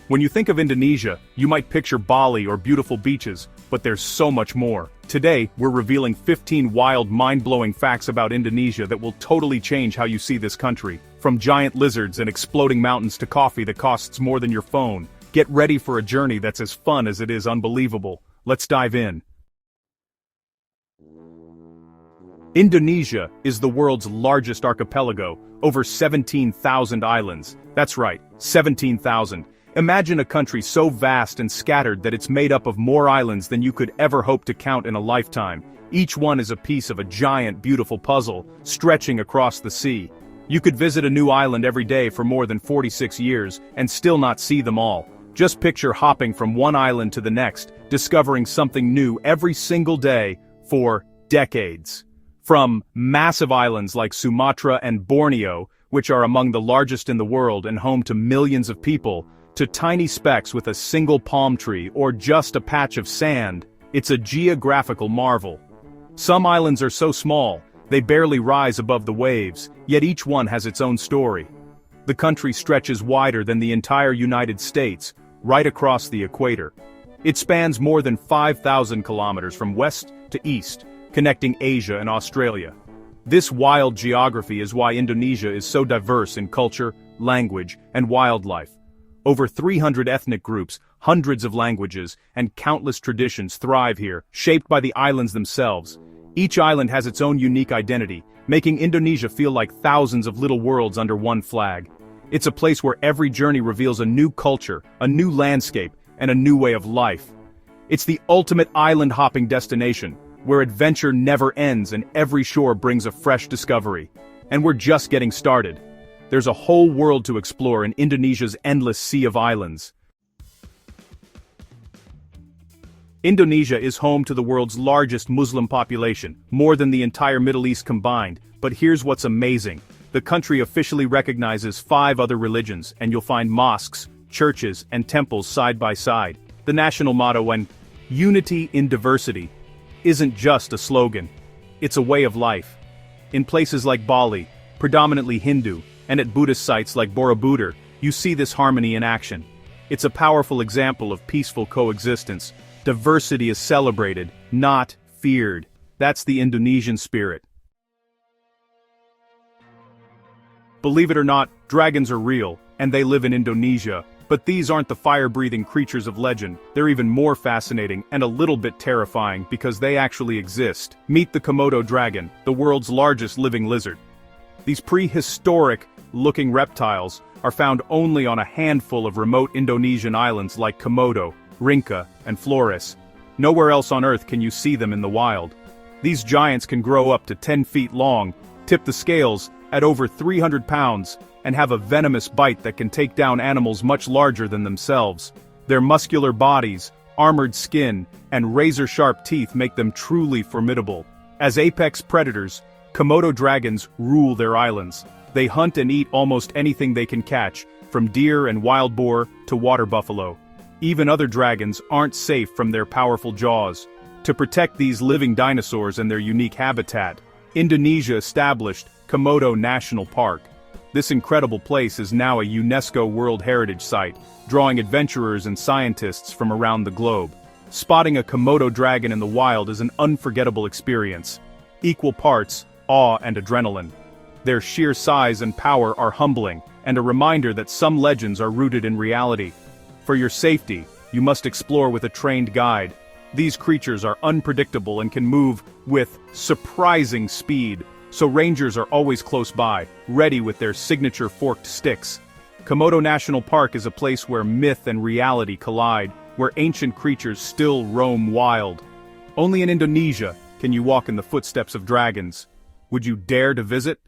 When you think of Indonesia, you might picture Bali or beautiful beaches, but there's so much more. Today, we're revealing 15 wild, mind-blowing facts about Indonesia that will totally change how you see this country. From giant lizards and exploding mountains to coffee that costs more than your phone. Get ready for a journey that's as fun as it is unbelievable. Let's dive in. Indonesia is the world's largest archipelago, over 17,000 islands. That's right, 17,000. Imagine a country so vast and scattered that it's made up of more islands than you could ever hope to count in a lifetime. Each one is a piece of a giant, beautiful puzzle, stretching across the sea. You could visit a new island every day for more than 46 years, and still not see them all. Just picture hopping from one island to the next, discovering something new every single day, for decades. From massive islands like Sumatra and Borneo, which are among the largest in the world and home to millions of people, to tiny specks with a single palm tree or just a patch of sand, it's a geographical marvel. Some islands are so small, they barely rise above the waves, yet each one has its own story. The country stretches wider than the entire United States, right across the equator. It spans more than 5,000 kilometers from west to east, connecting Asia and Australia. This wild geography is why Indonesia is so diverse in culture, language, and wildlife. Over 300 ethnic groups, hundreds of languages, and countless traditions thrive here, shaped by the islands themselves. Each island has its own unique identity, making Indonesia feel like thousands of little worlds under one flag. It's a place where every journey reveals a new culture, a new landscape, and a new way of life. It's the ultimate island-hopping destination, where adventure never ends and every shore brings a fresh discovery. And we're just getting started. There's a whole world to explore in Indonesia's endless sea of islands. Indonesia is home to the world's largest Muslim population, more than the entire Middle East combined, but here's what's amazing. The country officially recognizes 5 other religions, and you'll find mosques, churches, and temples side by side. The national motto, and unity in diversity, isn't just a slogan. It's a way of life. In places like Bali, predominantly Hindu, and at Buddhist sites like Borobudur, you see this harmony in action. It's a powerful example of peaceful coexistence. Diversity is celebrated, not feared. That's the Indonesian spirit. Believe it or not, dragons are real, and they live in Indonesia. But these aren't the fire-breathing creatures of legend. They're even more fascinating and a little bit terrifying because they actually exist. Meet the Komodo dragon, the world's largest living lizard. These prehistoric-looking reptiles are found only on a handful of remote Indonesian islands like Komodo, Rinca, and Flores. Nowhere else on Earth can you see them in the wild. These giants can grow up to 10 feet long, tip the scales at over 300 pounds, and have a venomous bite that can take down animals much larger than themselves. Their muscular bodies, armored skin, and razor-sharp teeth make them truly formidable. As apex predators, Komodo dragons rule their islands. They hunt and eat almost anything they can catch, from deer and wild boar to water buffalo. Even other dragons aren't safe from their powerful jaws. To protect these living dinosaurs and their unique habitat, Indonesia established Komodo National Park. This incredible place is now a UNESCO World Heritage Site, drawing adventurers and scientists from around the globe. Spotting a Komodo dragon in the wild is an unforgettable experience. Equal parts awe and adrenaline. Their sheer size and power are humbling, and a reminder that some legends are rooted in reality. For your safety, you must explore with a trained guide. These creatures are unpredictable and can move with surprising speed, so rangers are always close by, ready with their signature forked sticks. Komodo National Park is a place where myth and reality collide, where ancient creatures still roam wild. Only in Indonesia can you walk in the footsteps of dragons. Would you dare to visit?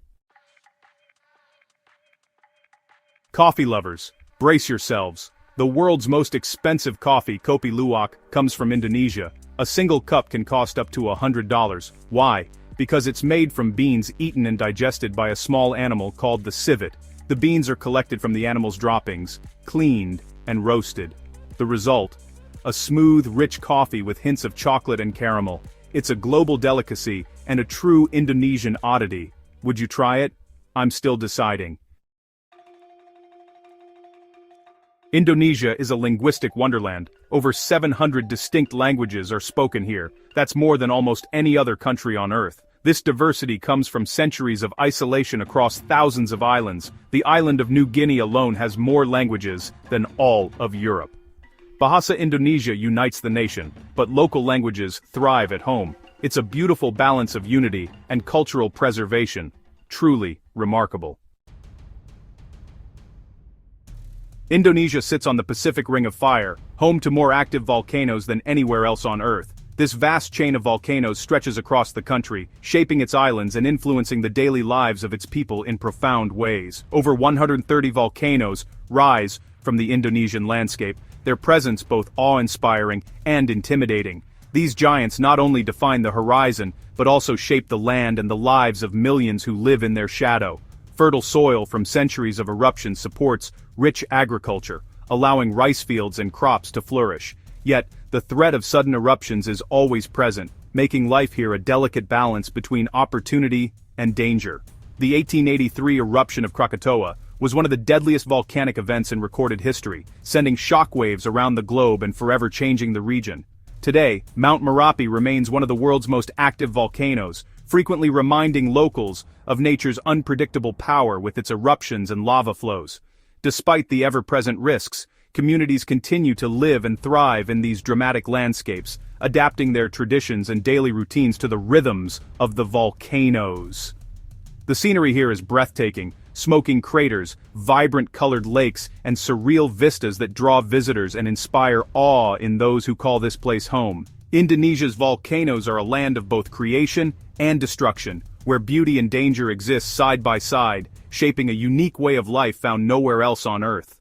Coffee lovers, brace yourselves. The world's most expensive coffee, Kopi Luwak, comes from Indonesia. A single cup can cost up to $100. Why? Because it's made from beans eaten and digested by a small animal called the civet. The beans are collected from the animal's droppings, cleaned, and roasted. The result? A smooth, rich coffee with hints of chocolate and caramel. It's a global delicacy and a true Indonesian oddity. Would you try it? I'm still deciding. Indonesia is a linguistic wonderland. Over 700 distinct languages are spoken here. That's more than almost any other country on Earth. This diversity comes from centuries of isolation across thousands of islands. The island of New Guinea alone has more languages than all of Europe. Bahasa Indonesia unites the nation, but local languages thrive at home. It's a beautiful balance of unity and cultural preservation. Truly remarkable. Indonesia sits on the Pacific Ring of Fire, home to more active volcanoes than anywhere else on Earth. This vast chain of volcanoes stretches across the country, shaping its islands and influencing the daily lives of its people in profound ways. Over 130 volcanoes rise from the Indonesian landscape, their presence both awe-inspiring and intimidating. These giants not only define the horizon, but also shape the land and the lives of millions who live in their shadow. Fertile soil from centuries of eruption supports rich agriculture, allowing rice fields and crops to flourish. Yet, the threat of sudden eruptions is always present, making life here a delicate balance between opportunity and danger. The 1883 eruption of Krakatoa was one of the deadliest volcanic events in recorded history, sending shockwaves around the globe and forever changing the region. Today, Mount Merapi remains one of the world's most active volcanoes, frequently reminding locals of nature's unpredictable power with its eruptions and lava flows. Despite the ever-present risks, communities continue to live and thrive in these dramatic landscapes, adapting their traditions and daily routines to the rhythms of the volcanoes. The scenery here is breathtaking, smoking craters, vibrant colored lakes, and surreal vistas that draw visitors and inspire awe in those who call this place home. Indonesia's volcanoes are a land of both creation and destruction, where beauty and danger exist side by side, shaping a unique way of life found nowhere else on Earth.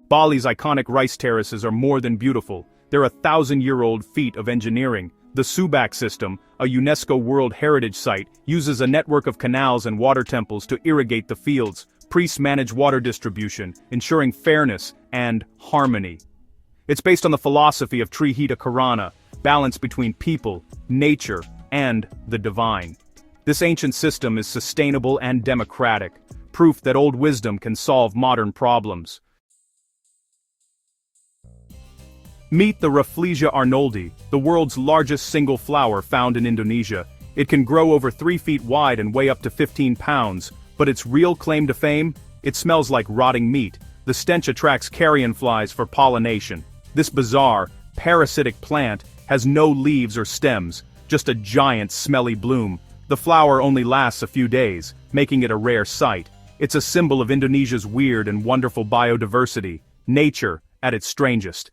Bali's iconic rice terraces are more than beautiful. They're a 1,000-year-old feat of engineering. The Subak system, a UNESCO World Heritage Site, uses a network of canals and water temples to irrigate the fields. Priests manage water distribution, ensuring fairness and harmony. It's based on the philosophy of Trihita Karana, balance between people, nature, and the divine. This ancient system is sustainable and democratic, proof that old wisdom can solve modern problems. Meet the Rafflesia arnoldi, the world's largest single flower found in Indonesia. It can grow over 3 feet wide and weigh up to 15 pounds, but its real claim to fame? It smells like rotting meat. The stench attracts carrion flies for pollination. This bizarre, parasitic plant has no leaves or stems, just a giant smelly bloom. The flower only lasts a few days, making it a rare sight. It's a symbol of Indonesia's weird and wonderful biodiversity, nature at its strangest.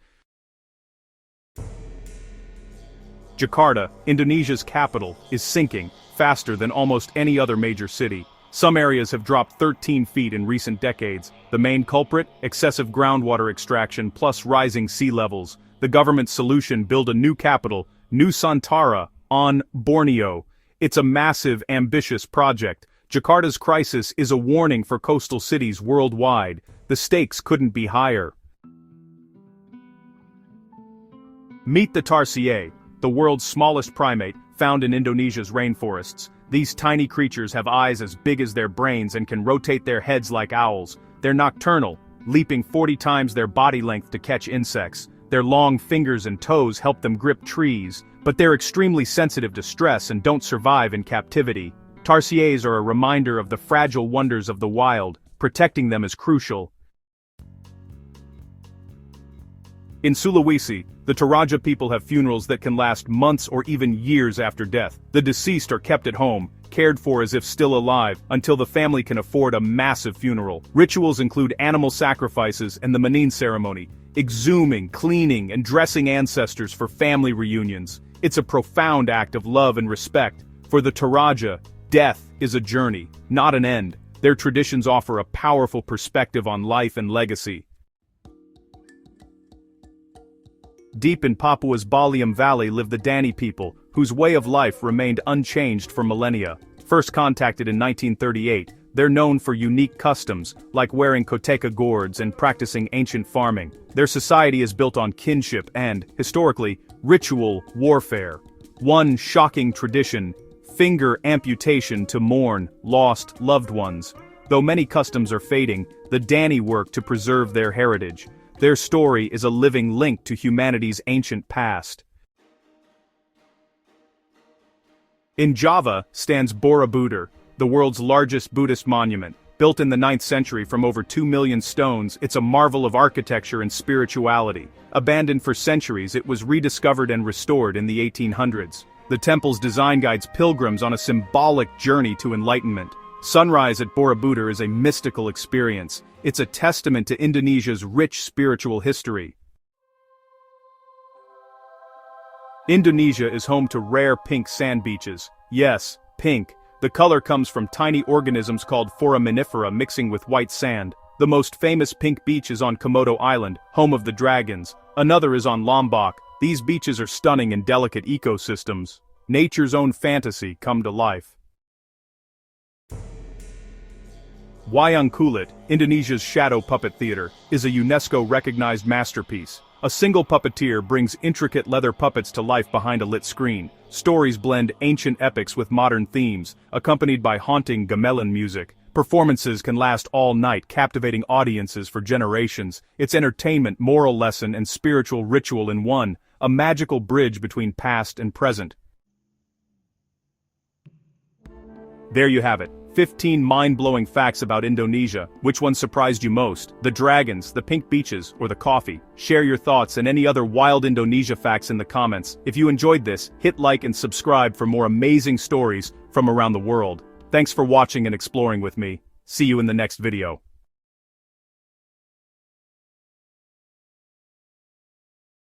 Jakarta, Indonesia's capital, is sinking faster than almost any other major city. Some areas have dropped 13 feet in recent decades. The main culprit? Excessive groundwater extraction plus rising sea levels. The government's solution: build a new capital, Nusantara, on Borneo. It's a massive, ambitious project. Jakarta's crisis is a warning for coastal cities worldwide. The stakes couldn't be higher. Meet the tarsier, the world's smallest primate, found in Indonesia's rainforests. These tiny creatures have eyes as big as their brains and can rotate their heads like owls. They're nocturnal, leaping 40 times their body length to catch insects. Their long fingers and toes help them grip trees, but they're extremely sensitive to stress and don't survive in captivity. Tarsiers are a reminder of the fragile wonders of the wild. Protecting them is crucial. In Sulawesi, the Toraja people have funerals that can last months or even years after death. The deceased are kept at home, cared for as if still alive, until the family can afford a massive funeral. Rituals include animal sacrifices and the Manin ceremony, exhuming, cleaning, and dressing ancestors for family reunions. It's a profound act of love and respect. For the Toraja, death is a journey, not an end. Their traditions offer a powerful perspective on life and legacy. Deep in Papua's Baliam Valley live the Dani people, whose way of life remained unchanged for millennia. First contacted in 1938, they're known for unique customs, like wearing koteka gourds and practicing ancient farming. Their society is built on kinship and, historically, ritual warfare. One shocking tradition: finger amputation to mourn lost loved ones. Though many customs are fading, the Dani work to preserve their heritage. Their story is a living link to humanity's ancient past. In Java stands Borobudur, the world's largest Buddhist monument. Built in the 9th century from over 2 million stones, it's a marvel of architecture and spirituality. Abandoned for centuries, it was rediscovered and restored in the 1800s. The temple's design guides pilgrims on a symbolic journey to enlightenment. Sunrise at Borobudur is a mystical experience. It's a testament to Indonesia's rich spiritual history. Indonesia is home to rare pink sand beaches. Yes, pink. The color comes from tiny organisms called foraminifera mixing with white sand. The most famous pink beach is on Komodo Island, home of the dragons. Another is on Lombok. These beaches are stunning and delicate ecosystems. Nature's own fantasy come to life. Wayang Kulit, Indonesia's shadow puppet theater, is a UNESCO-recognized masterpiece. A single puppeteer brings intricate leather puppets to life behind a lit screen. Stories blend ancient epics with modern themes, accompanied by haunting gamelan music. Performances can last all night, captivating audiences for generations. It's entertainment, moral lesson, and spiritual ritual in one, a magical bridge between past and present. There you have it. 15 mind-blowing facts about Indonesia. Which one surprised you most? The dragons, the pink beaches, or the coffee? Share your thoughts and any other wild Indonesia facts in the comments. If you enjoyed this, hit like and subscribe for more amazing stories from around the world. Thanks for watching and exploring with me. See you in the next video.